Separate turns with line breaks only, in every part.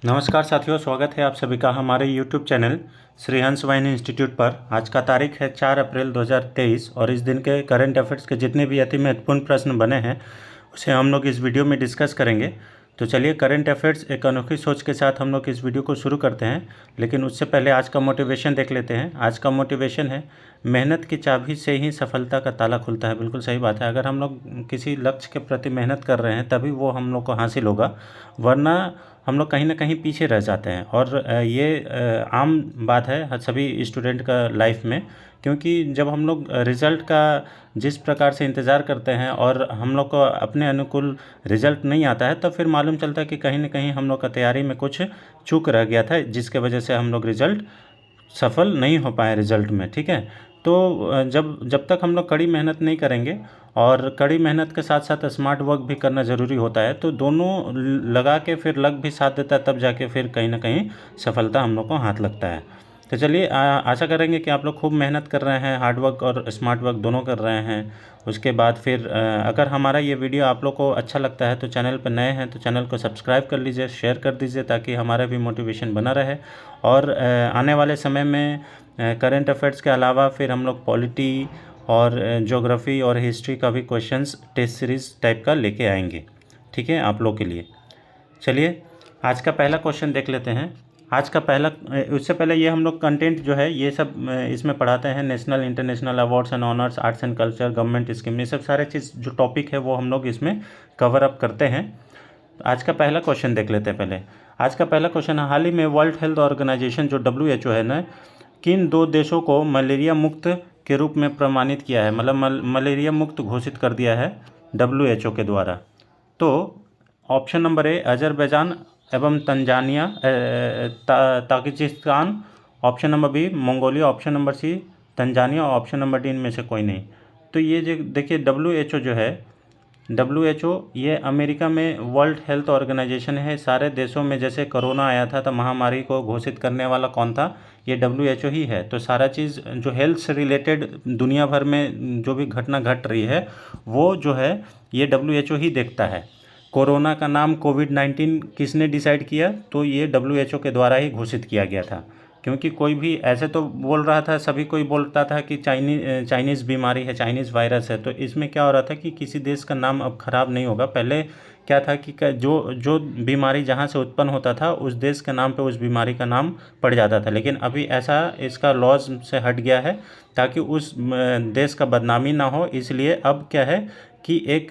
नमस्कार साथियों, स्वागत है आप सभी का हमारे YouTube channel Shri Hans wine institute पर। आज का तारीख है 4 अप्रैल 2023 और इस दिन के करंट अफेयर्स के जितने भी अति महत्वपूर्ण प्रश्न बने हैं उसे हम लोग इस वीडियो में डिस्कस करेंगे। तो चलिए, करंट अफेयर्स एक अनोखी सोच के साथ हम लोग इस वीडियो को शुरू करते हैं। लेकिन उससे पहले आज का मोटिवेशन देख लेते हैं। आज का मोटिवेशन है, मेहनत की चाबी से ही सफलता का ताला खुलता है। बिल्कुल सही बात है। अगर हम लोग किसी लक्ष्य के प्रति मेहनत कर रहे हैं तभी वो हम लोग को हासिल होगा, वरना हम लोग कहीं ना कहीं पीछे रह जाते हैं। और ये आम बात है सभी स्टूडेंट का लाइफ में, क्योंकि जब हम लोग रिज़ल्ट का जिस प्रकार से इंतज़ार करते हैं और हम लोग को अपने अनुकूल रिज़ल्ट नहीं आता है, तब फिर मालूम चलता है कि कहीं ना कहीं हम लोग का तैयारी में कुछ चूक रह गया था, जिसके वजह से हम लोग रिज़ल्ट सफल नहीं हो पाए रिज़ल्ट में। ठीक है, तो जब जब तक हम लोग कड़ी मेहनत नहीं करेंगे, और कड़ी मेहनत के साथ साथ स्मार्ट वर्क भी करना ज़रूरी होता है, तो दोनों लगा के फिर लक भी साथ देता है, तब जाके फिर कहीं ना कहीं सफलता हम लोग को हाथ लगता है। तो चलिए, आशा करेंगे कि आप लोग खूब मेहनत कर रहे हैं, हार्ड वर्क और स्मार्ट वर्क दोनों कर रहे हैं। उसके बाद फिर अगर हमारा ये वीडियो आप लोग को अच्छा लगता है तो चैनल पर नए हैं तो चैनल को सब्सक्राइब कर लीजिए, शेयर कर दीजिए, ताकि हमारा भी मोटिवेशन बना रहे। और आने वाले समय में करंट अफेयर्स के अलावा फिर हम लोग पॉलिटी और ज्योग्राफी और हिस्ट्री का भी क्वेश्चंस टेस्ट सीरीज़ टाइप का लेके आएंगे। ठीक है, आप लोग के लिए। चलिए, आज का पहला क्वेश्चन देख लेते हैं। आज का पहला, उससे पहले ये हम लोग कंटेंट जो है ये सब इसमें पढ़ाते हैं। National international awards and honours, arts and culture, government scheme, ये सब सारे चीज़ जो टॉपिक है वो हम लोग इसमें कवर अप करते हैं। आज का पहला क्वेश्चन देख लेते हैं पहले। आज का पहला क्वेश्चन है, हाल ही में वर्ल्ड हेल्थ ऑर्गेनाइजेशन जो WHO है ना, किन 2 देशों को मलेरिया मुक्त के रूप में प्रमाणित किया है, मतलब मलेरिया मुक्त घोषित कर दिया है WHO के द्वारा। तो ऑप्शन नंबर ए अजरबैजान एवं Tanzania, Tajikistan, option number B Mongolia, option number C Tanzania, option number D इनमें से कोई नहीं। तो ये जो देखिए, WHO जो है, WHO ये अमेरिका में वर्ल्ड हेल्थ ऑर्गेनाइजेशन है। सारे देशों में जैसे कोरोना आया था तो महामारी को घोषित करने वाला कौन था? ये WHO ही है। तो सारा चीज़ जो हेल्थ से रिलेटेड दुनिया भर में जो भी घटना घट रही है वो जो है ये WHO ही देखता है। कोरोना का नाम कोविड-19 किसने डिसाइड किया? तो ये WHO के द्वारा ही घोषित किया गया था। क्योंकि कोई भी ऐसे तो बोल रहा था, सभी कोई बोलता था कि चाइनीज़ बीमारी है, चाइनीज़ वायरस है। तो इसमें क्या हो रहा था कि किसी देश का नाम अब ख़राब नहीं होगा। पहले क्या था कि जो जो बीमारी जहाँ से उत्पन्न होता था उस देश के नाम पे उस बीमारी का नाम पड़ जाता था। लेकिन अभी ऐसा इसका लॉज से हट गया है, ताकि उस देश का बदनामी ना हो। इसलिए अब क्या है कि एक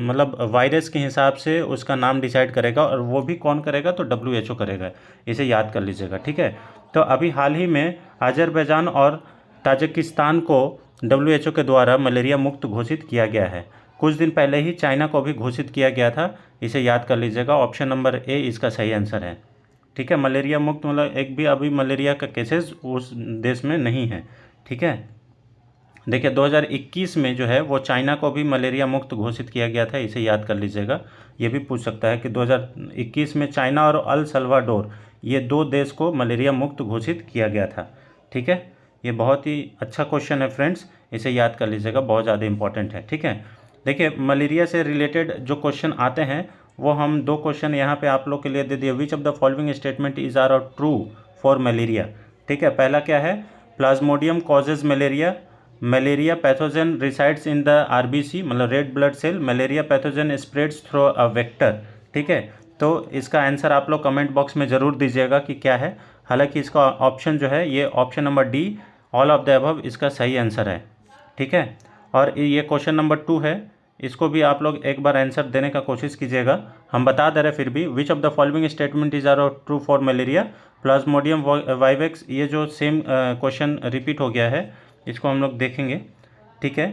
मतलब वायरस के हिसाब से उसका नाम डिसाइड करेगा, और वो भी कौन करेगा? तो WHO करेगा। इसे याद कर लीजिएगा। ठीक है, तो अभी हाल ही में अजरबैजान और ताजिकिस्तान को WHO के द्वारा मलेरिया मुक्त घोषित किया गया है। कुछ दिन पहले ही चाइना को भी घोषित किया गया था। इसे याद कर लीजिएगा। ऑप्शन नंबर ए इसका सही आंसर है। ठीक है, मलेरिया मुक्त मतलब एक भी अभी मलेरिया का केसेस उस देश में नहीं है। ठीक है, देखिए 2021 में जो है वो चाइना को भी मलेरिया मुक्त घोषित किया गया था। इसे याद कर लीजिएगा। ये भी पूछ सकता है कि 2021 में चाइना और अल सल्वाडोर, ये 2 देश को मलेरिया मुक्त घोषित किया गया था। ठीक है, ये बहुत ही अच्छा क्वेश्चन है फ्रेंड्स, इसे याद कर लीजिएगा, बहुत ज़्यादा इंपॉर्टेंट है। ठीक है, देखिए मलेरिया से रिलेटेड जो क्वेश्चन आते हैं वो हम 2 क्वेश्चन यहाँ पे आप लोग के लिए दे दिए। Which of the following statement is are true for malaria? ठीक है, पहला क्या है? Plasmodium causes malaria, malaria pathogen resides in the RBC मतलब red blood cell, malaria pathogen spreads through a vector. ठीक है, तो इसका आंसर आप लोग कमेंट बॉक्स में ज़रूर दीजिएगा कि क्या है। हालांकि इसका ऑप्शन जो है ये option number D, all of the above, इसका सही आंसर है। ठीक है, और ये क्वेश्चन नंबर 2 है, इसको भी आप लोग एक बार आंसर देने का कोशिश कीजिएगा। हम बता दे रहे फिर भी। Which of the following statement is are true for malaria? Plasmodium vivax, ये जो सेम क्वेश्चन रिपीट हो गया है, इसको हम लोग देखेंगे। ठीक है,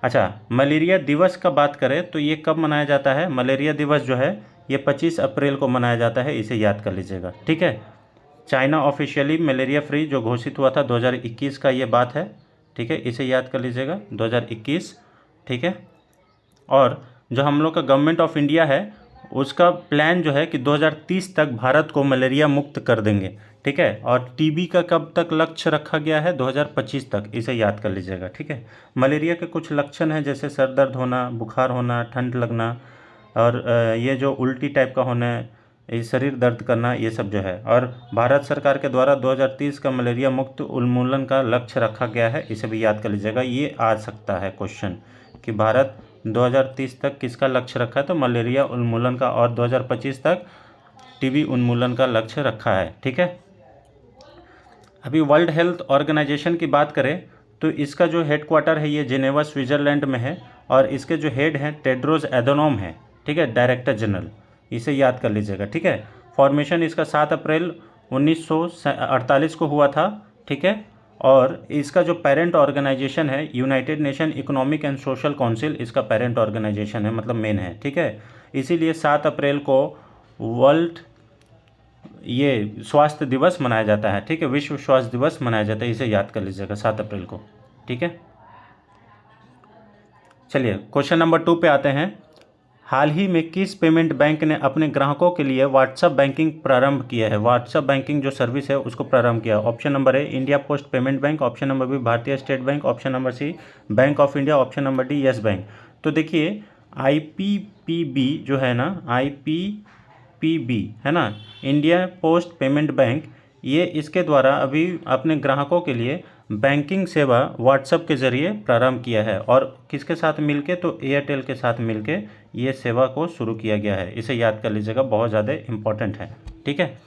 अच्छा, मलेरिया दिवस का बात करें तो ये कब मनाया जाता है? मलेरिया दिवस जो है ये 25 अप्रैल को मनाया जाता है। इसे याद कर लीजिएगा। ठीक है, चाइना ऑफिशियली मलेरिया फ्री जो घोषित हुआ था 2021 का ये बात है। ठीक है, इसे याद कर लीजिएगा, 2021। ठीक है, और जो हम लोग का गवर्नमेंट ऑफ इंडिया है उसका प्लान जो है कि 2030 तक भारत को मलेरिया मुक्त कर देंगे। ठीक है, और टीबी का कब तक लक्ष्य रखा गया है? 2025 तक। इसे याद कर लीजिएगा। ठीक है, मलेरिया के कुछ लक्षण हैं जैसे सर दर्द होना, बुखार होना, ठंड लगना, और ये जो उल्टी टाइप का होना है, ये शरीर दर्द करना, ये सब जो है। और भारत सरकार के द्वारा 2030 का मलेरिया मुक्त उन्मूलन का लक्ष्य रखा गया है, इसे भी याद कर लीजिएगा। ये आ सकता है क्वेश्चन कि भारत 2030 तक किसका लक्ष्य रखा है, तो मलेरिया उन्मूलन का, और 2025 तक टीबी उन्मूलन का लक्ष्य रखा है। ठीक है। अभी वर्ल्ड हेल्थ ऑर्गेनाइजेशन की बात करें तो इसका जो हेडक्वार्टर है ये जेनेवा स्विट्ज़रलैंड में है, और इसके जो हेड हैं टेड्रोस एधनोम है, ठीक है, डायरेक्टर जनरल, इसे याद कर लीजिएगा। ठीक है। फॉर्मेशन इसका 7 अप्रैल 1948 को हुआ था। ठीक है। और इसका जो पेरेंट ऑर्गेनाइजेशन है United nation economic and social council, इसका पेरेंट ऑर्गेनाइजेशन है, मतलब मेन है। ठीक है। इसीलिए 7 अप्रैल को वर्ल्ड ये स्वास्थ्य दिवस मनाया जाता है। ठीक है, विश्व स्वास्थ्य दिवस मनाया जाता है, इसे याद कर लीजिएगा 7 अप्रैल को। ठीक है। चलिए क्वेश्चन नंबर 2 पे आते हैं। हाल ही में किस पेमेंट बैंक ने अपने ग्राहकों के लिए व्हाट्सएप बैंकिंग प्रारंभ किया है? व्हाट्सएप बैंकिंग जो सर्विस है उसको प्रारंभ किया। Option number A India Post payment bank, option number B Bharatiya state bank, option number C bank of India, option number D Yes bank. तो देखिए IPPB जो है ना, IPPB है ना, इंडिया पोस्ट पेमेंट बैंक, ये इसके द्वारा अभी अपने ग्राहकों के लिए बैंकिंग सेवा व्हाट्सएप के ज़रिए प्रारंभ किया है। और किसके साथ मिलके, तो एयरटेल के साथ मिलके ये सेवा को शुरू किया गया है। इसे याद कर लीजिएगा, बहुत ज़्यादा इम्पोर्टेंट है। ठीक है।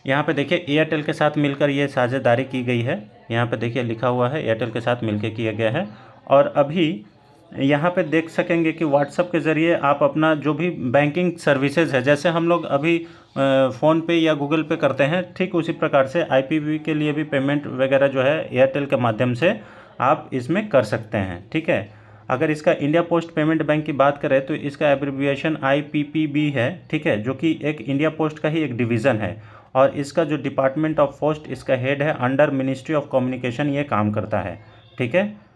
यहाँ पे देखिए एयरटेल के साथ मिलकर ये साझेदारी की गई है। यहाँ पे देखिए लिखा हुआ है एयरटेल के साथ मिलकर किया गया है। और अभी यहाँ पे देख सकेंगे कि व्हाट्सएप के ज़रिए आप अपना जो भी बैंकिंग सर्विसेज है, जैसे हम लोग अभी फ़ोन पे या गूगल पे करते हैं, ठीक उसी प्रकार से IPPB के लिए भी पेमेंट वगैरह जो है एयरटेल के माध्यम से आप इसमें कर सकते हैं। ठीक है। अगर इसका इंडिया पोस्ट पेमेंट बैंक की बात करें तो इसका एब्रिविएशन IPPB है। ठीक है, जो कि एक इंडिया पोस्ट का ही एक डिवीज़न है। और इसका जो डिपार्टमेंट ऑफ पोस्ट इसका हेड है, अंडर मिनिस्ट्री ऑफ कम्युनिकेशन ये काम करता है। ठीक है।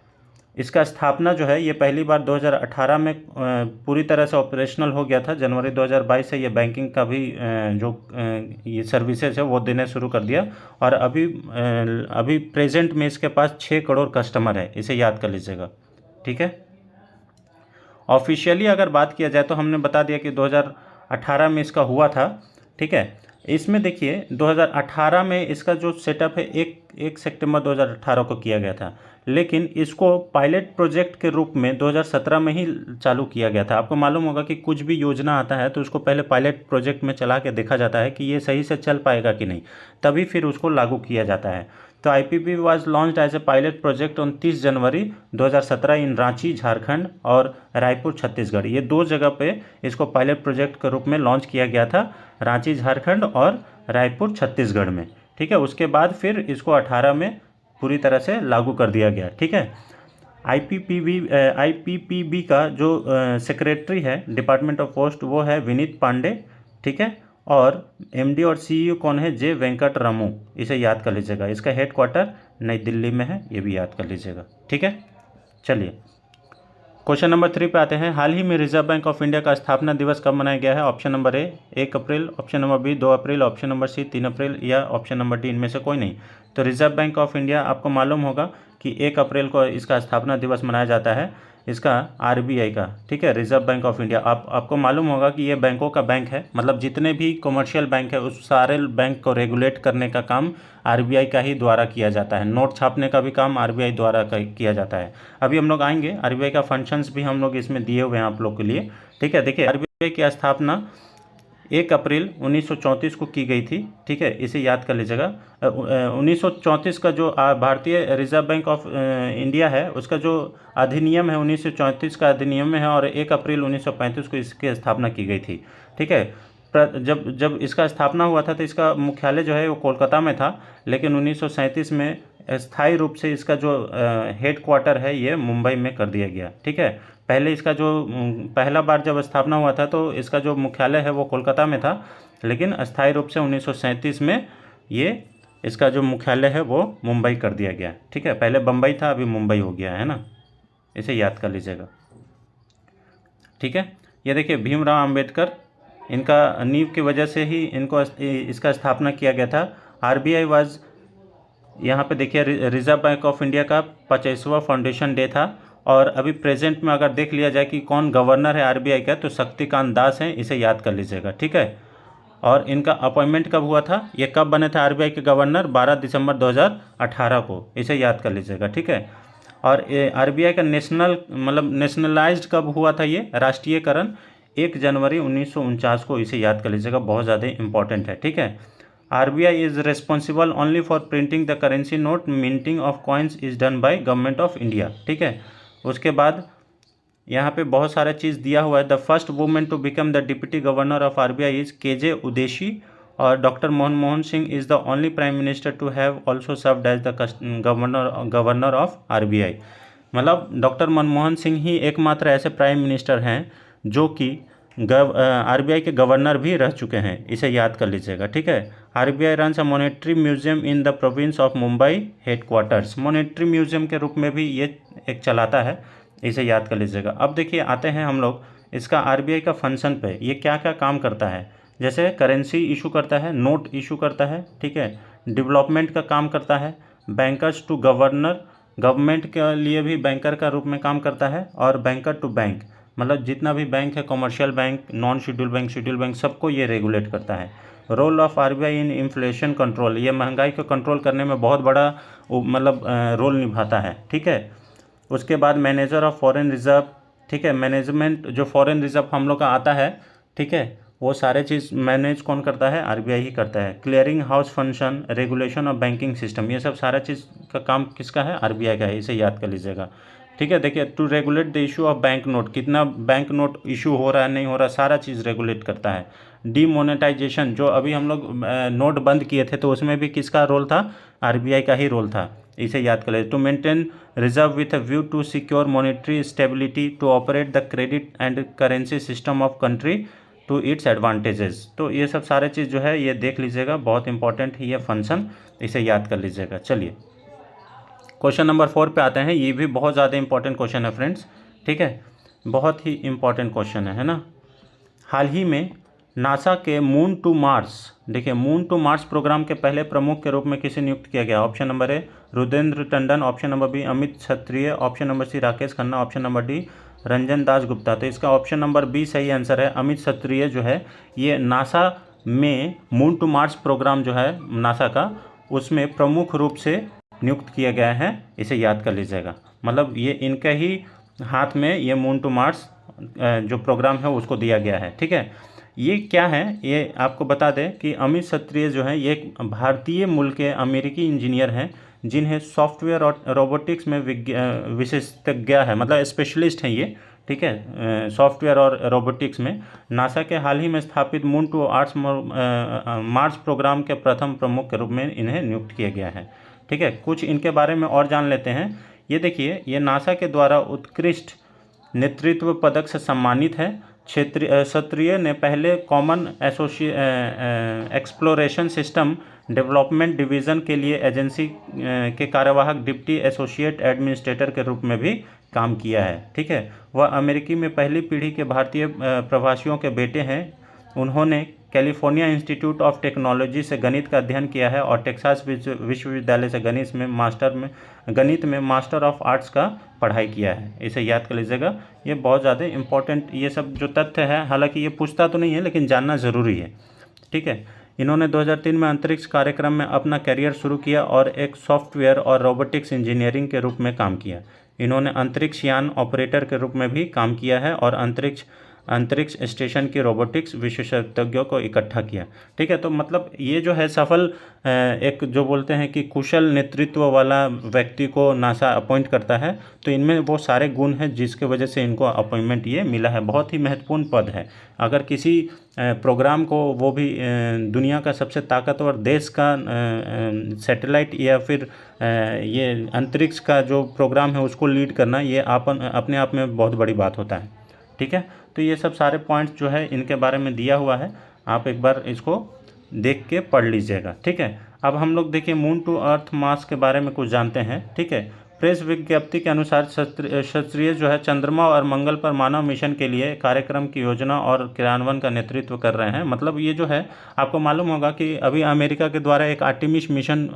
इसका स्थापना जो है ये पहली बार 2018 में पूरी तरह से ऑपरेशनल हो गया था। जनवरी 2022 से ये बैंकिंग का भी जो ये सर्विसेज है वो देने शुरू कर दिया। और अभी प्रेजेंट में इसके पास 6 करोड़ कस्टमर है, इसे याद कर लीजिएगा। ठीक है। ऑफिशियली अगर बात किया जाए तो हमने बता दिया कि 2018 में इसका हुआ था। ठीक है। इसमें देखिए 2018 में इसका जो सेटअप है 1 सितंबर 2018 को किया गया था, लेकिन इसको पायलट प्रोजेक्ट के रूप में 2017 में ही चालू किया गया था। आपको मालूम होगा कि कुछ भी योजना आता है तो उसको पहले पायलट प्रोजेक्ट में चला के देखा जाता है कि ये सही से चल पाएगा कि नहीं, तभी फिर उसको लागू किया जाता है। तो IPPB was launched as a pilot project on 30 January 2017 in Ranchi Jharkhand और रायपुर छत्तीसगढ़। ये 2 जगह पे इसको पायलट प्रोजेक्ट के रूप में लॉन्च किया गया था, रांची झारखंड और रायपुर छत्तीसगढ़ में। ठीक है। उसके बाद फिर इसको 18 में पूरी तरह से लागू कर दिया गया। ठीक है। IPPB का जो सेक्रेटरी है डिपार्टमेंट ऑफ पोस्ट वो है विनीत पांडे। ठीक है। और MD और CEO कौन है, जे वेंकट रामू, इसे याद कर लीजिएगा। इसका हेडक्वार्टर नई दिल्ली में है, ये भी याद कर लीजिएगा। ठीक है। चलिए क्वेश्चन नंबर 3 पे आते हैं। हाल ही में रिजर्व बैंक ऑफ इंडिया का स्थापना दिवस कब मनाया गया है? Option number A 1 April, option number B 2 April, option number C 3 April, या ऑप्शन नंबर डी इनमें से कोई नहीं। तो रिजर्व बैंक ऑफ इंडिया आपको मालूम होगा कि 1 अप्रैल को इसका स्थापना दिवस मनाया जाता है, इसका RBI का। ठीक है, रिजर्व बैंक ऑफ इंडिया। आपको मालूम होगा कि ये बैंकों का बैंक है, मतलब जितने भी कमर्शियल बैंक है उस सारे बैंक को रेगुलेट करने का काम RBI का ही द्वारा किया जाता है। नोट छापने का भी काम RBI द्वारा किया जाता है। अभी हम लोग आएंगे, RBI का फंक्शंस भी हम लोग इसमें दिए हुए हैं आप लोग के लिए। ठीक है। देखिए RBI की स्थापना 1 अप्रैल 1934 को की गई थी। ठीक है, इसे याद कर लीजिएगा। 1934 का जो भारतीय रिजर्व बैंक ऑफ इंडिया है उसका जो अधिनियम है 1934 का अधिनियम है, और 1 अप्रैल 1935 को इसकी स्थापना की गई थी। ठीक है। जब इसका स्थापना हुआ था तो इसका मुख्यालय जो है वो कोलकाता में था, लेकिन 1937 में स्थायी रूप से इसका जो हेड क्वार्टर है ये मुंबई में कर दिया गया। ठीक है। पहले इसका जो पहला बार जब स्थापना हुआ था तो इसका जो मुख्यालय है वो कोलकाता में था, लेकिन अस्थायी रूप से 1937 में ये इसका जो मुख्यालय है वो मुंबई कर दिया गया। ठीक है, पहले बम्बई था, अभी मुंबई हो गया है ना, इसे याद कर लीजिएगा। ठीक है। ये देखिए भीमराव अंबेडकर, इनका नींव की वजह से ही इसका स्थापना किया गया था। RBI वाज, यहाँ पे देखिए रिजर्व बैंक ऑफ इंडिया का 25वां फाउंडेशन डे था। और अभी प्रेजेंट में अगर देख लिया जाए कि कौन गवर्नर है RBI का, तो शक्तिकांत दास हैं, इसे याद कर लीजिएगा। ठीक है। और इनका अपॉइंटमेंट कब हुआ था, ये कब बने थे आरबीआई के गवर्नर, 12 दिसंबर 2018 को, इसे याद कर लीजिएगा, ठीक है। और आरबीआई का नेशनलाइज्ड कब हुआ था, ये राष्ट्रीयकरण 1 जनवरी 1949 को, इसे याद कर लीजिएगा, बहुत ज़्यादा इंपॉर्टेंट है, ठीक है। RBI is responsible only for printing the currency note, minting of coins is done by government of India, ठीक है। उसके बाद यहाँ पे बहुत सारा चीज़ दिया हुआ है। The first women to become the deputy governor of RBI is K J, और doctor Manmohan Singh is the only prime minister to have also served as the governor of RBI. मतलब डॉक्टर मनमोहन सिंह ही एकमात्र ऐसे प्राइम मिनिस्टर हैं जो कि RBI के governor भी रह चुके हैं, इसे याद कर लीजिएगा, ठीक है। RBI runs a monetary museum in the province of Mumbai headquarters, monetary museum के रूप में भी ये एक चलाता है, इसे याद कर लीजिएगा। अब देखिए आते हैं हम लोग इसका आरबीआई का फंक्शन पे, ये क्या क्या काम करता है। जैसे करेंसी इशू करता है, नोट इशू करता है, ठीक है, डेवलपमेंट का काम करता है, बैंकर्स टू गवर्नर, गवर्नमेंट के लिए भी बैंकर का रूप में काम करता है, और बैंकर टू बैंक, मतलब जितना भी बैंक है, commercial bank, non schedule bank, schedule bank, सबको ये रेगुलेट करता है। Role of RBI in inflation control, ये महंगाई को कंट्रोल करने में बहुत बड़ा रोल निभाता है, ठीक है। उसके बाद मैनेजर ऑफ फॉरेन रिजर्व, ठीक है, मैनेजमेंट जो फॉरेन रिजर्व हम लोग का आता है, ठीक है, वो सारे चीज़ मैनेज कौन करता है, आरबीआई ही करता है। Clearing house function, regulation of banking system, ये सब सारा चीज़ का काम किसका है, आरबीआई का है, इसे याद कर लीजिएगा, ठीक है। देखिए to regulate the issue of bank note, कितना बैंक नोट इशू हो रहा है नहीं हो रहा, सारा चीज़ रेगुलेट करता है। डीमोनेटाइजेशन, जो अभी हम लोग नोट बंद किए थे तो उसमें भी किसका रोल था, आरबीआई का ही रोल था, इसे याद कर लीजिए। To maintain reserve with a view to secure monetary stability, to operate the credit and currency system of country to its advantages, तो ये सब सारे चीज़ जो है ये देख लीजिएगा, बहुत इंपॉर्टेंट है ये फंक्शन, इसे याद कर लीजिएगा। चलिए क्वेश्चन नंबर 4 पे आते हैं, ये भी बहुत ज़्यादा इंपॉर्टेंट क्वेश्चन है फ्रेंड्स, ठीक है, बहुत ही इंपॉर्टेंट क्वेश्चन है ना। हाल ही में नासा के मून टू मार्स, देखिए मून टू मार्स प्रोग्राम के पहले प्रमुख के रूप में किसे नियुक्त किया गया। Option number A Rudrendra Tandon, option number B Amit Kshatriya, option number C Rakesh Khanna, option number D Ranjan Das Gupta. तो इसका ऑप्शन नंबर बी सही आंसर है। अमित क्षत्रिय जो है ये नासा में मून टू मार्स प्रोग्राम जो है नासा का, उसमें प्रमुख रूप से नियुक्त किया गया है, इसे याद कर लीजिएगा। मतलब ये इनके ही हाथ में ये मून टू मार्स जो प्रोग्राम है उसको दिया गया है, ठीक है। ये क्या है, ये आपको बता दें कि अमित क्षत्रिय जो है ये एक भारतीय मूल के अमेरिकी इंजीनियर हैं, जिन्हें सॉफ्टवेयर और रोबोटिक्स में विशेषज्ञ है, मतलब स्पेशलिस्ट हैं ये, ठीक है, सॉफ्टवेयर और रोबोटिक्स में। नासा के हाल ही में स्थापित मून टू मार्स प्रोग्राम के प्रथम प्रमुख के रूप में इन्हें नियुक्त किया गया है, ठीक है। कुछ इनके बारे में और जान लेते हैं। ये देखिए ये नासा के द्वारा उत्कृष्ट नेतृत्व पदक से सम्मानित है। क्षत्रिय ने पहले common exploration system development division के लिए एजेंसी के कार्यवाहक डिप्टी एसोसिएट एडमिनिस्ट्रेटर के रूप में भी काम किया है, ठीक है। वह अमेरिकी में पहली पीढ़ी के भारतीय प्रवासियों के बेटे हैं। उन्होंने कैलिफोर्निया इंस्टीट्यूट ऑफ टेक्नोलॉजी से गणित का अध्ययन किया है और टेक्सास विश्वविद्यालय से गणित में मास्टर ऑफ आर्ट्स का पढ़ाई किया है, इसे याद कर लीजिएगा। ये बहुत ज़्यादा इंपॉर्टेंट ये सब जो तथ्य है, हालांकि ये पूछता तो नहीं है लेकिन जानना ज़रूरी है, ठीक है। इन्होंने 2003 में अंतरिक्ष कार्यक्रम में अपना करियर शुरू किया और एक सॉफ्टवेयर और रोबोटिक्स इंजीनियरिंग के रूप में काम किया। इन्होंने अंतरिक्ष यान ऑपरेटर के रूप में भी काम किया है और अंतरिक्ष स्टेशन के रोबोटिक्स विशेषज्ञों को इकट्ठा किया, ठीक है। तो मतलब ये जो है सफल एक जो बोलते हैं कि कुशल नेतृत्व वाला व्यक्ति को नासा अपॉइंट करता है, तो इनमें वो सारे गुण हैं जिसके वजह से इनको अपॉइंटमेंट ये मिला है। बहुत ही महत्वपूर्ण पद है। अगर किसी प्रोग्राम को, वो भी दुनिया का सबसे ताकतवर देश का सैटेलाइट या फिर ये अंतरिक्ष का जो प्रोग्राम है उसको लीड करना, ये अपने आप में बहुत बड़ी बात होता है, ठीक है। तो ये सब सारे पॉइंट्स जो है इनके बारे में दिया हुआ है, आप एक बार इसको देख के पढ़ लीजिएगा, ठीक है। अब हम लोग देखिए मून टू अर्थ मास के बारे में कुछ जानते हैं, ठीक है। प्रेस विज्ञप्ति के अनुसार क्षत्रिय जो है चंद्रमा और मंगल पर मानव मिशन के लिए कार्यक्रम की योजना और क्रियान्वयन का नेतृत्व कर रहे हैं। मतलब ये जो है आपको मालूम होगा कि अभी अमेरिका के द्वारा एक आर्टेमिस मिशन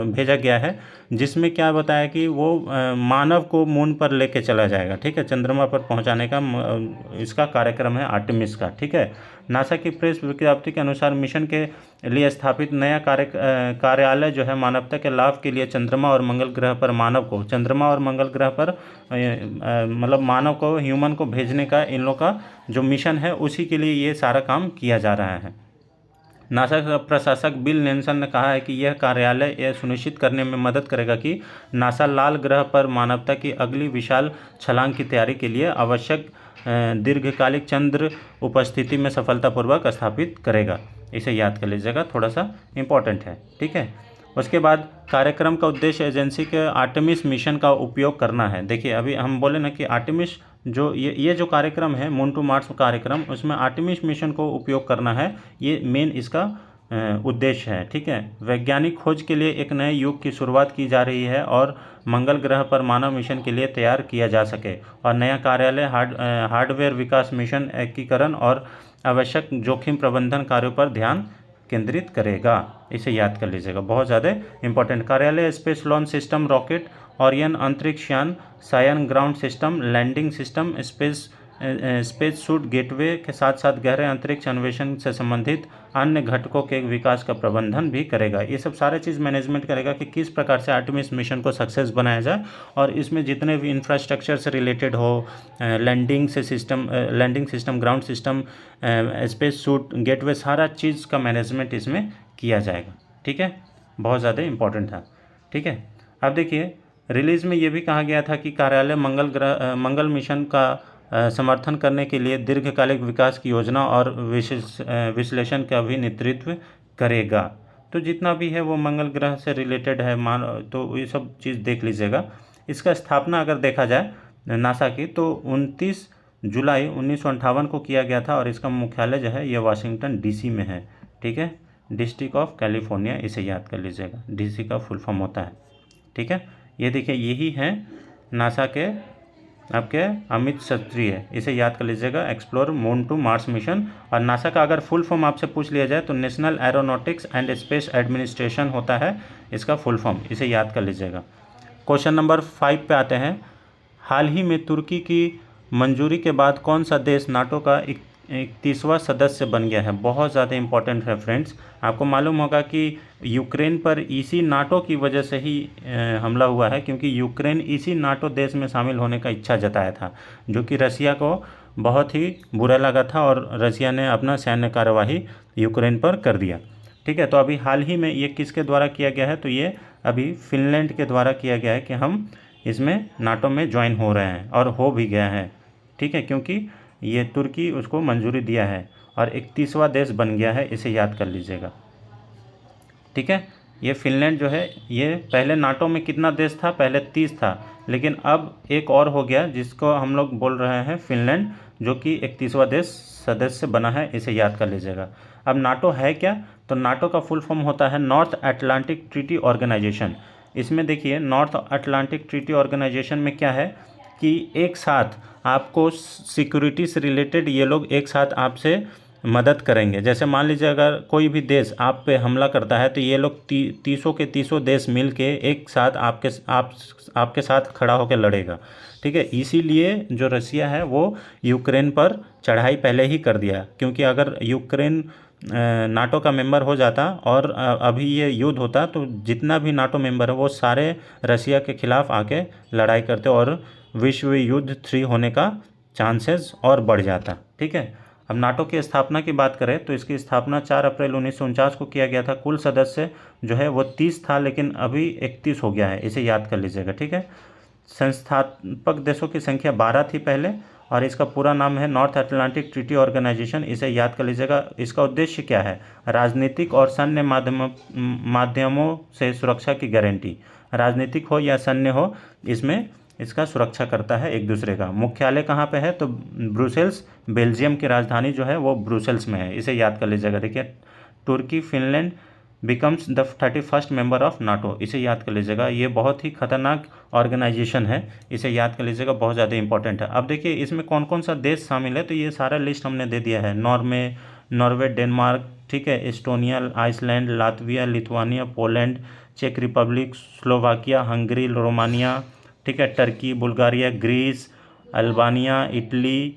भेजा गया है, जिसमें क्या बताया कि वो मानव को मून पर लेके चला जाएगा। ठीक है, चंद्रमा पर पहुंचाने का इसका कार्यक्रम है आर्टेमिस का। ठीक है, नासा की प्रेस विज्ञप्ति के अनुसार मिशन के लिए स्थापित नया कार्यालय जो है मानवता के लाभ के लिए चंद्रमा और मंगल ग्रह पर मानव को, चंद्रमा और मंगल ग्रह पर मतलब मानव को, ह्यूमन को भेजने का इन लोग का जो मिशन है उसी के लिए ये सारा काम किया जा रहा है। नासा का प्रशासक बिल नेल्सन ने कहा है कि यह कार्यालय यह सुनिश्चित करने में मदद करेगा कि नासा लाल ग्रह पर मानवता की अगली विशाल छलांग की तैयारी के लिए आवश्यक दीर्घकालिक चंद्र उपस्थिति में सफलतापूर्वक स्थापित करेगा। इसे याद कर लीजिएगा, थोड़ा सा इम्पोर्टेंट है। ठीक है, उसके बाद कार्यक्रम का उद्देश्य एजेंसी के आर्टेमिस मिशन का उपयोग करना है। देखिए अभी हम बोले ना कि आर्टेमिस जो ये जो कार्यक्रम है मून टू मार्स कार्यक्रम, उसमें आर्टेमिस मिशन को उपयोग करना है, ये मेन इसका उद्देश्य है। ठीक है, वैज्ञानिक खोज के लिए एक नए युग की शुरुआत की जा रही है और मंगल ग्रह पर मानव मिशन के लिए तैयार किया जा सके। और नया कार्यालय हार्डवेयर विकास, मिशन एकीकरण और आवश्यक जोखिम प्रबंधन कार्यों पर ध्यान केंद्रित करेगा। इसे याद कर लीजिएगा, बहुत ज़्यादा इंपॉर्टेंट। कार्यालय space launch system, rocket, Orion अंतरिक्ष यान, सायन ground system, landing system, space suit gateway के साथ साथ गहरे अंतरिक्ष अन्वेषण से संबंधित अन्य घटकों के विकास का प्रबंधन भी करेगा। ये सब सारे चीज़ मैनेजमेंट करेगा कि किस प्रकार से आर्टेमिस मिशन को सक्सेस बनाया जाए, और इसमें जितने भी इंफ्रास्ट्रक्चर से रिलेटेड हो, landing system, ground system, space suit gateway, सारा चीज़ का मैनेजमेंट इसमें किया जाएगा। ठीक है, बहुत ज़्यादा इंपॉर्टेंट था। ठीक है, अब देखिए रिलीज़ में ये भी कहा गया था कि कार्यालय मंगल मिशन का समर्थन करने के लिए दीर्घकालिक विकास की योजना और विश्लेषण का भी नेतृत्व करेगा। तो जितना भी है वो मंगल ग्रह से रिलेटेड है तो ये सब चीज़ देख लीजिएगा। इसका स्थापना अगर देखा जाए नासा की तो 29 जुलाई 1958 को किया गया था, और इसका मुख्यालय जो है ये वाशिंगटन डीसी में है। ठीक है, डिस्ट्रिक्ट ऑफ कैलिफोर्निया, इसे याद कर लीजिएगा, डीसी का फुल फॉर्म होता है। ठीक है, ये देखिए यही है नासा के आपके अमित क्षत्रिय, इसे याद कर लीजिएगा, explore moon to Mars mission. और नासा का अगर फुल फॉर्म आपसे पूछ लिया जाए तो National Aeronautics and Space Administration होता है इसका फुल फॉर्म, इसे याद कर लीजिएगा। क्वेश्चन नंबर 5 पे आते हैं। हाल ही में तुर्की की मंजूरी के बाद कौन सा देश नाटो का 31वां सदस्य बन गया है? बहुत ज़्यादा इंपॉर्टेंट है फ्रेंड्स। आपको मालूम होगा कि यूक्रेन पर इसी नाटो की वजह से ही हमला हुआ है, क्योंकि यूक्रेन इसी नाटो देश में शामिल होने का इच्छा जताया था, जो कि रसिया को बहुत ही बुरा लगा था, और रसिया ने अपना सैन्य कार्यवाही यूक्रेन पर कर दिया। ठीक है, तो अभी हाल ही में ये किसके द्वारा किया गया है? तो ये अभी फिनलैंड के द्वारा किया गया है कि हम इसमें नाटो में ज्वाइन हो रहे हैं, और हो भी गया है। ठीक है, क्योंकि ये तुर्की उसको मंजूरी दिया है और 31वां देश बन गया है, इसे याद कर लीजिएगा। ठीक है, ये फिनलैंड जो है ये पहले नाटो में कितना देश था? पहले 30 था, लेकिन अब एक और हो गया जिसको हम लोग बोल रहे हैं फिनलैंड, जो कि 31वां देश सदस्य बना है, इसे याद कर लीजिएगा। अब नाटो है क्या? तो नाटो का फुल फॉर्म होता है नॉर्थ अटलांटिक ट्रीटी ऑर्गेनाइजेशन। इसमें देखिए नॉर्थ अटलांटिक ट्रीटी ऑर्गेनाइजेशन में क्या है कि एक साथ आपको सिक्योरिटी से रिलेटेड ये लोग एक साथ आपसे मदद करेंगे। जैसे मान लीजिए अगर कोई भी देश आप पे हमला करता है तो ये लोग 30 के 30 देश मिल के एक साथ आपके साथ खड़ा होकर लड़ेगा। ठीक है, इसीलिए जो रसिया है वो यूक्रेन पर चढ़ाई पहले ही कर दिया, क्योंकि अगर यूक्रेन नाटो का मेंबर हो जाता और अभी ये युद्ध होता तो जितना भी नाटो मेंबर है वो सारे रसिया के खिलाफ आके लड़ाई करते और विश्व युद्ध 3 होने का चांसेस और बढ़ जाता। ठीक है, अब नाटो की स्थापना की बात करें तो इसकी स्थापना 4 अप्रैल 1949 को किया गया था। कुल सदस्य जो है वो 30 था, लेकिन अभी 31 हो गया है, इसे याद कर लीजिएगा। ठीक है, संस्थापक देशों की संख्या 12 थी पहले, और इसका पूरा नाम है नॉर्थ अटलांटिक ट्रीटी ऑर्गेनाइजेशन, इसे याद कर लीजिएगा। इसका उद्देश्य क्या है? राजनीतिक और सैन्य माध्यमों से सुरक्षा की गारंटी, राजनीतिक हो या सैन्य हो, इसमें इसका सुरक्षा करता है एक दूसरे का। मुख्यालय कहाँ पे है? तो ब्रुसेल्स, बेल्जियम की राजधानी जो है वो ब्रुसेल्स में है, इसे याद कर लीजिएगा। देखिए Turkey, Finland, becomes the 31st member of NATO. इसे याद कर लीजिएगा, ये बहुत ही खतरनाक ऑर्गेनाइजेशन है, इसे याद कर लीजिएगा, बहुत ज़्यादा इंपॉर्टेंट है। अब देखिए इसमें कौन कौन सा देश शामिल है, तो ये सारा लिस्ट हमने दे दिया है। नॉर्वे, डेनमार्क, ठीक है, Estonia, Iceland, Latvia, Lithuania, Poland, चेक रिपब्लिक, स्लोवाकिया, हंगरी, रोमानिया, ठीक है, Turkey, Bulgaria, Greece, Albania, Italy,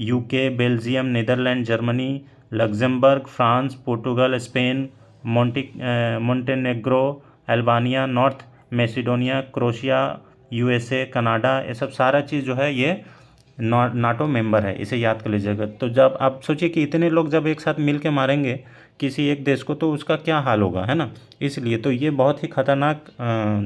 UK, Belgium, Netherland, Germany, Luxembourg, France, Portugal, Spain, Montenegro, Albania, North Macedonia, Croatia, USA, Canada, ये सब सारा चीज़ जो है ये नाटो मेंबर है, इसे याद कर लीजिएगा। तो जब आप सोचिए कि इतने लोग जब एक साथ मिल के मारेंगे किसी एक देश को तो उसका क्या हाल होगा, है ना। इसलिए तो ये बहुत ही खतरनाक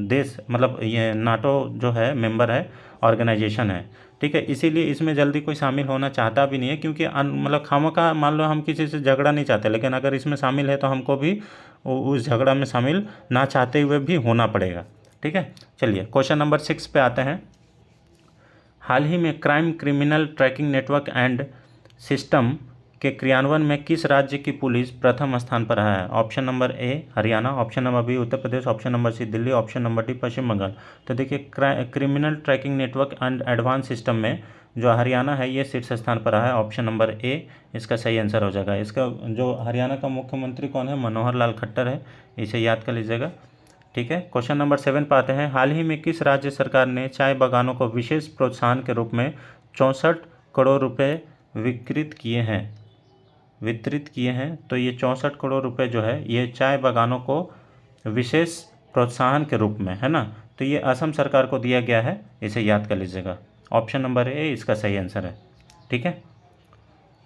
देश, मतलब ये नाटो जो है मेंबर है, ऑर्गेनाइजेशन है, ठीक है। इसीलिए इसमें जल्दी कोई शामिल होना चाहता भी नहीं है, क्योंकि मतलब खामखा मान लो हम किसी से झगड़ा नहीं चाहते, लेकिन अगर इसमें शामिल है तो हमको भी उस झगड़ा में शामिल ना चाहते हुए भी होना पड़ेगा, ठीक है। चलिए क्वेश्चन नंबर 6 पे आते हैं। हाल ही में crime criminal tracking network and system के क्रियान्वयन में किस राज्य की पुलिस प्रथम स्थान पर है? Option number A Haryana, option number B Uttar Pradesh, option number C Delhi, option number D Paschim Bengal. तो देखिए criminal tracking network and advance system में जो हरियाणा है ये शीर्ष स्थान पर है, ऑप्शन नंबर ए इसका सही आंसर हो जाएगा। इसका जो हरियाणा का मुख्यमंत्री कौन है? मनोहर लाल खट्टर है, इसे याद कर लीजिएगा, ठीक है। क्वेश्चन नंबर 7 पर आते हैं। हाल ही में किस राज्य सरकार ने चाय बागानों को विशेष प्रोत्साहन के रूप में 64 करोड़ रुपए वितरित किए हैं? तो ये 64 करोड़ रुपए जो है ये चाय बागानों को विशेष प्रोत्साहन के रूप में, है ना, तो ये असम सरकार को दिया गया है, इसे याद कर लीजिएगा। ऑप्शन नंबर ए इसका सही आंसर है, ठीक है।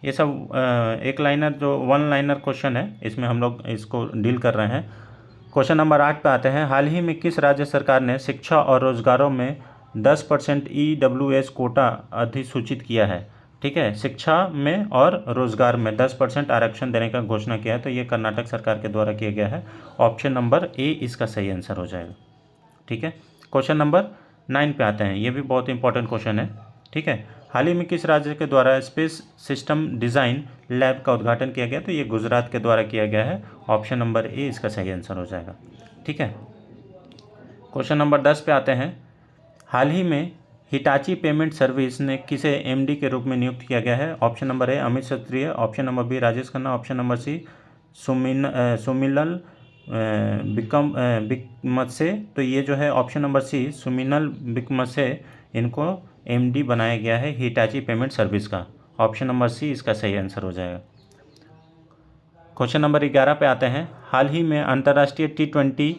ये सब एक लाइनर जो वन लाइनर क्वेश्चन है, इसमें हम लोग इसको डील कर रहे हैं। क्वेश्चन नंबर 8 पे आते हैं। हाल ही में किस राज्य सरकार ने शिक्षा और रोजगारों में 10% EWS कोटा अधिसूचित किया है? ठीक है, शिक्षा में और रोजगार में 10% आरक्षण देने का घोषणा किया है, तो ये कर्नाटक सरकार के द्वारा किया गया है। ऑप्शन नंबर ए इसका सही आंसर हो जाएगा, ठीक है। क्वेश्चन नंबर 9 पे आते हैं। ये भी बहुत इंपॉर्टेंट क्वेश्चन है, ठीक है। हाल ही में किस राज्य के द्वारा स्पेस सिस्टम डिज़ाइन लैब का उद्घाटन किया गया? तो ये गुजरात के द्वारा किया गया है। ऑप्शन नंबर ए इसका सही आंसर हो जाएगा, ठीक है। क्वेश्चन नंबर 10 पे आते हैं। हाल ही में हिटाची पेमेंट सर्विस ने किसे MD के रूप में नियुक्त किया गया है? Option number A Amit Kshatriya, option number B Rajesh Khanna, option number C सुमिनल बिकमसे। तो ये जो है ऑप्शन नंबर सी सुमिनल बिकमसे, इनको MD बनाया गया है हिटाची पेमेंट सर्विस का। ऑप्शन नंबर सी इसका सही आंसर हो जाएगा। क्वेश्चन नंबर 11 पे आते हैं। हाल ही में अंतर्राष्ट्रीय T20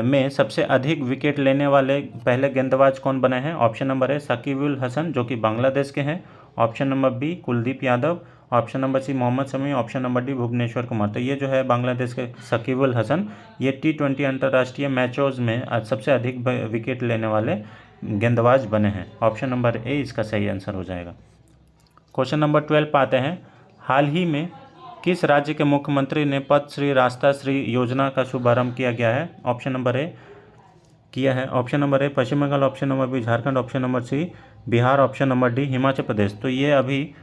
में सबसे अधिक विकेट लेने वाले पहले गेंदबाज कौन बने हैं? Option number A Shakib ul Hasan जो कि बांग्लादेश के हैं, option number B Kuldeep Yadav, option number C Mohammed Shami, option number D Bhuvneshwar Kumar. तो ये जो है बांग्लादेश के साकिब उल हसन, ये T20 अंतर्राष्ट्रीय मैचों में सबसे अधिक विकेट लेने वाले गेंदबाज बने हैं। ऑप्शन नंबर ए इसका सही आंसर हो जाएगा। क्वेश्चन नंबर 12 पर आते हैं। हाल ही में किस राज्य के मुख्यमंत्री ने पथ श्री रास्ता श्री योजना का शुभारंभ किया गया है? ऑप्शन नंबर ए किया है, option number A Paschim Bengal, option number B Jharkhand, option number C Bihar, option number D Himachal Pradesh. तो ये अभी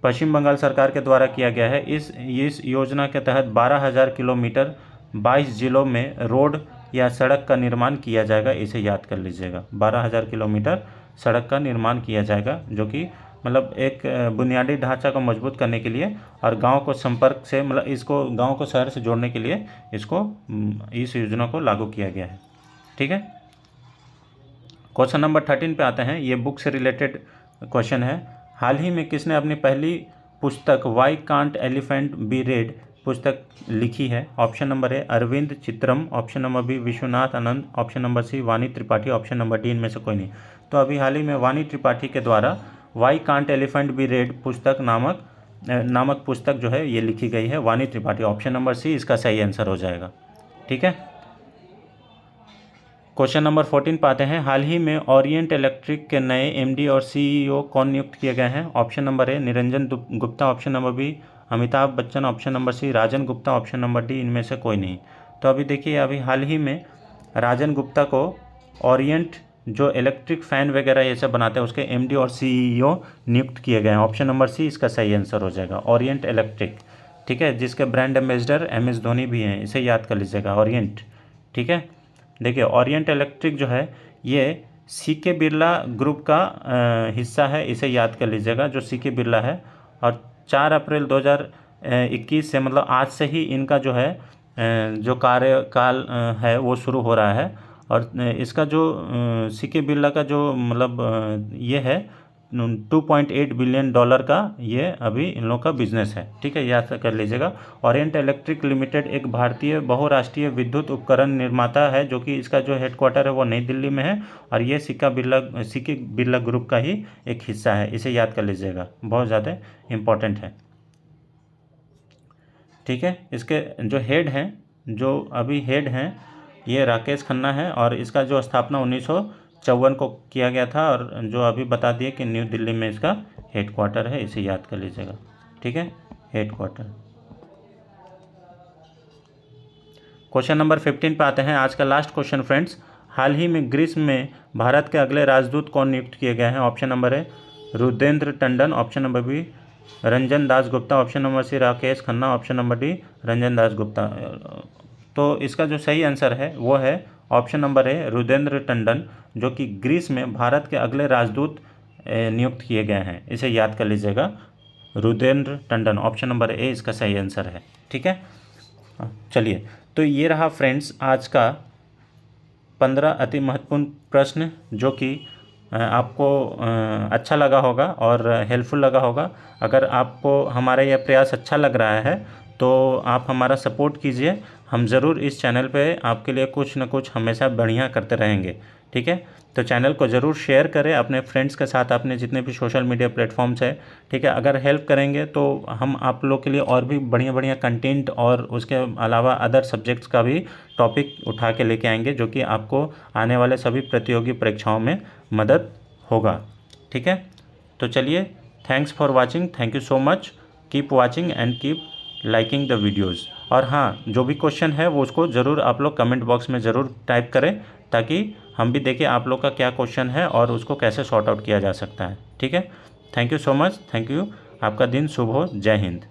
पश्चिम बंगाल सरकार के द्वारा किया गया है। इस योजना के तहत 12,000 किलोमीटर 22 जिलों में रोड या सड़क का निर्माण किया जाएगा, इसे याद कर लीजिएगा। 12,000 किलोमीटर सड़क का निर्माण किया जाएगा, जो कि मतलब एक बुनियादी ढांचा को मजबूत करने के लिए और गांव को संपर्क से, मतलब इसको गांव को शहर से जोड़ने के लिए इस योजना को लागू किया गया है, ठीक है। क्वेश्चन नंबर 13 पे आते हैं। ये बुक से रिलेटेड क्वेश्चन है। हाल ही में किसने अपनी पहली पुस्तक why can't elephant be red पुस्तक लिखी है? Option number A Arvind Chitram, option number B Vishwanath Anand, option number C Vani Tripathi, option number D इनमें से कोई नहीं। तो अभी हाल ही में वानी त्रिपाठी के द्वारा why can't elephant be red पुस्तक नामक पुस्तक जो है ये लिखी गई है, वानी त्रिपाठी। ऑप्शन नंबर सी इसका सही आंसर हो जाएगा, ठीक है। क्वेश्चन नंबर 14 पाते हैं। हाल ही में ओरिएंट इलेक्ट्रिक के नए MD और CEO कौन नियुक्त किए गए हैं? Option number A Niranjan Gupta, option number B Amitabh Bachchan, option number C Rajan Gupta, option number D इनमें से कोई नहीं। तो अभी देखिए, अभी हाल ही में राजन गुप्ता को ओरिएंट जो इलेक्ट्रिक फ़ैन वगैरह ये सब बनाते हैं उसके MD और CEO नियुक्त किए गए हैं। ऑप्शन नंबर सी इसका सही आंसर हो जाएगा, ओरिएंट इलेक्ट्रिक, ठीक है, जिसके ब्रांड एम्बेसडर MS धोनी भी हैं, इसे याद कर लीजिएगा, ओरिएंट। ठीक है, देखिए ओरिएंट इलेक्ट्रिक जो है ये CK बिरला ग्रुप का हिस्सा है, इसे याद कर लीजिएगा, जो CK बिरला है। और 4 अप्रैल 2021 से, मतलब आज से ही इनका जो है जो कार्यकाल है वो शुरू हो रहा है। और इसका जो CK बिरला का जो मतलब ये है $2.8 बिलियन का ये अभी इन लोगों का बिजनेस है। ठीक है, याद कर लीजिएगा। ओरिएंट इलेक्ट्रिक लिमिटेड एक भारतीय बहुराष्ट्रीय विद्युत उपकरण निर्माता है, जो कि इसका जो हेडक्वार्टर है वो नई दिल्ली में है। और ये CK बिरला ग्रुप का ही एक हिस्सा है, इसे याद कर लीजिएगा, बहुत ज़्यादा इम्पोर्टेंट है। ठीक है, इसके जो हेड हैं, जो अभी हेड हैं, ये राकेश खन्ना है। और इसका जो स्थापना 1954 को किया गया था, और जो अभी बता दिए कि न्यू दिल्ली में इसका हेडक्वार्टर है, इसे याद कर लीजिएगा। ठीक है, हेडक्वार्टर। क्वेश्चन नंबर 15 पे आते हैं, आज का लास्ट क्वेश्चन फ्रेंड्स। हाल ही में ग्रीस में भारत के अगले राजदूत कौन नियुक्त किए गए हैं? Option number A Rudrendra Tandon, option number B Ranjan Das Gupta, option number C Rakesh Khanna, option number D Ranjan Das Gupta. तो इसका जो सही आंसर है वो है option number A Rudrendra Tandon, जो कि ग्रीस में भारत के अगले राजदूत नियुक्त किए गए हैं, इसे याद कर लीजिएगा, रुद्रेंद्र टंडन, ऑप्शन नंबर ए इसका सही आंसर है। ठीक है, चलिए, तो ये रहा फ्रेंड्स आज का 15 अति महत्वपूर्ण प्रश्न, जो कि आपको अच्छा लगा होगा और हेल्पफुल लगा होगा। अगर आपको हमारा यह प्रयास अच्छा लग रहा है तो आप हमारा सपोर्ट कीजिए, हम ज़रूर इस चैनल पे आपके लिए कुछ न कुछ हमेशा बढ़िया करते रहेंगे। ठीक है, तो चैनल को ज़रूर शेयर करें अपने फ्रेंड्स के साथ, अपने जितने भी सोशल मीडिया प्लेटफॉर्म्स है। ठीक है, अगर हेल्प करेंगे तो हम आप लोग के लिए और भी बढ़िया बढ़िया कंटेंट और उसके अलावा अदर सब्जेक्ट्स का भी टॉपिक उठा के लेके आएंगे, जो कि आपको आने वाले सभी प्रतियोगी परीक्षाओं में मदद होगा। ठीक है, तो चलिए, thanks for watching, thank you so much, keep watching and keep liking the videos. और हाँ, जो भी क्वेश्चन है वो उसको ज़रूर आप लोग कमेंट बॉक्स में ज़रूर टाइप करें, ताकि हम भी देखें आप लोग का क्या क्वेश्चन है और उसको कैसे सॉर्ट आउट किया जा सकता है। ठीक है, thank you so much, thank you, आपका दिन शुभ हो, जय हिंद।